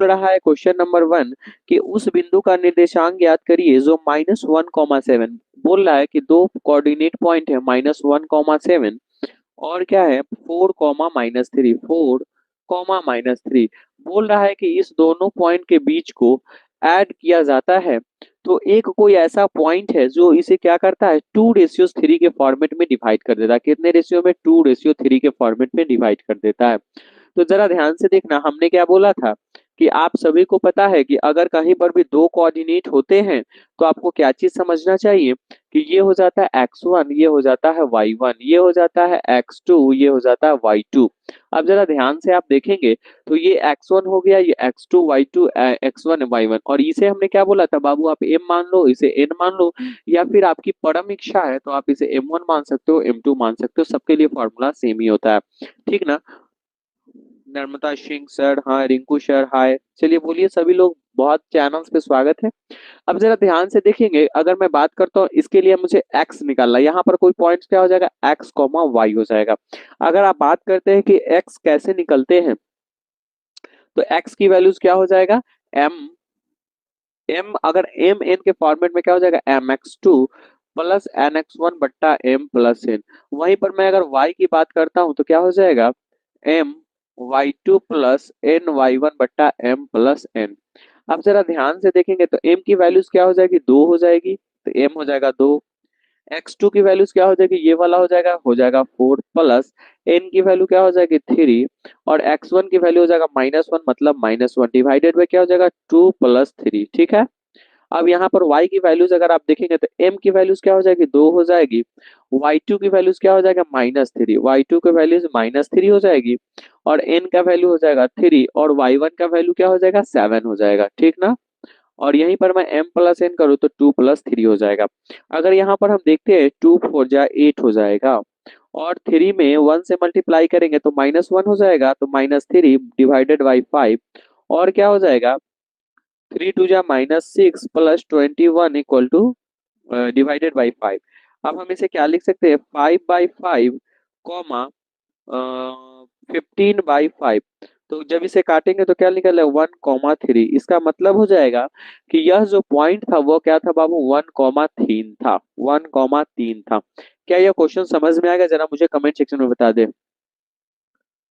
रहा है question number 1 कि उस बिंदु का निर्देशांक ज्ञात करिए जो -1, 7 बोल रहा है कि दो कोऑर्डिनेट पॉइंट है -1, 7 और क्या है 4, -3 बोल रहा है कि इस दोनों पॉइंट के बीच को ऐड किया जाता है तो एक कोई ऐसा पॉइंट है जो इसे क्या करता है 2:3 के फॉर्मेट में डिवाइड कर देता है। कितने रेशियो में 2:3 के फॉर्मेट में डिवाइड कर देता है। तो जरा ध्यान से देखना हमने क्या बोला था कि आप सभी को पता है कि अगर कहीं पर भी दो कोऑर्डिनेट होते हैं तो आपको क्या चीज समझना चाहिए कि ये हो जाता है x1, ये हो जाता है y1, ये हो जाता है x2, ये हो जाता है y2। अब जरा ध्यान से आप देखेंगे तो ये x1 हो गया, ये x2 y2 x1 y1 और इसे हमने क्या बोला था बाबू आप m मान लो, इसे n मान लो या फिर आपकी परम इच्छा है तो आप इसे m1 मान सकते हो, m2 मान सकते हो, सबके लिए फॉर्मूला सेम ही होता है। ठीक ना। नर्मदा सिंह सर, हाँ रिंकू सर, हाय, चलिए बोलिए सभी लोग, बहुत चैनल्स पे स्वागत है। अब जरा ध्यान से देखेंगे अगर मैं बात करता हूँ इसके लिए मुझे x निकालना है, यहाँ पर कोई पॉइंट क्या हो जाएगा x, y हो जाएगा। अगर आप बात करते हैं कि x कैसे निकलते हैं तो x की वैल्यूज क्या हो जाएगा m, अगर m n के फॉर्मेट में क्या हो जाएगा mx2 प्लस nx1 बट्टा m प्लस n। वहीं पर मैं अगर y की बात करता हूं तो क्या हो जाएगा m y2 plus n y1 बट्टा m प्लस n। अब जरा ध्यान से देखेंगे तो m की वैल्यूज क्या हो जाएगी 2 हो जाएगी तो m हो जाएगा 2। x2 की वैल्यूज क्या हो जाएगी ये वाला हो जाएगा 4 प्लस n की वैल्यू क्या हो जाएगी 3 और x1 की वैल्यू हो जाएगा -1 मतलब -1 डिवाइडेड बाय क्या हो जाएगा 2 प्लस 3। ठीक है। अब यहाँ पर y की वैल्यूज अगर आप देखेंगे तो m की वैल्यूज क्या हो जाएगी 2 हो जाएगी, y2 की वैल्यूज क्या हो जाएगा -3, y2 की वैल्यूज -3 हो जाएगी और n का वैल्यू हो जाएगा 3 और y1 का वैल्यू क्या हो जाएगा 7 हो जाएगा। ठीक ना। और यहीं पर मैं m प्लस n करूँ तो 2 प्लस 3 हो जाएगा। अगर यहाँ पर हम देखते हैं 2 4 जा 8 हो जाएगा और 3 में 1 से मल्टीप्लाई करेंगे तो -1 हो जाएगा तो -3 डिवाइडेड बाई 5 और क्या हो जाएगा 3 2 जा -6 plus 21 equal two divided by 5। अब हम इसे क्या लिख सकते हैं 5/5 कॉमा 15/5। तो जब इसे काटेंगे तो क्या निकल है 1,3। इसका मतलब हो जाएगा कि यह जो पॉइंट था वो क्या था बाबू 1,3 था, 1,3 था। क्या यह क्वेश्चन समझ में आएगा जरा मुझे कमेंट सेक्शन में बता दे।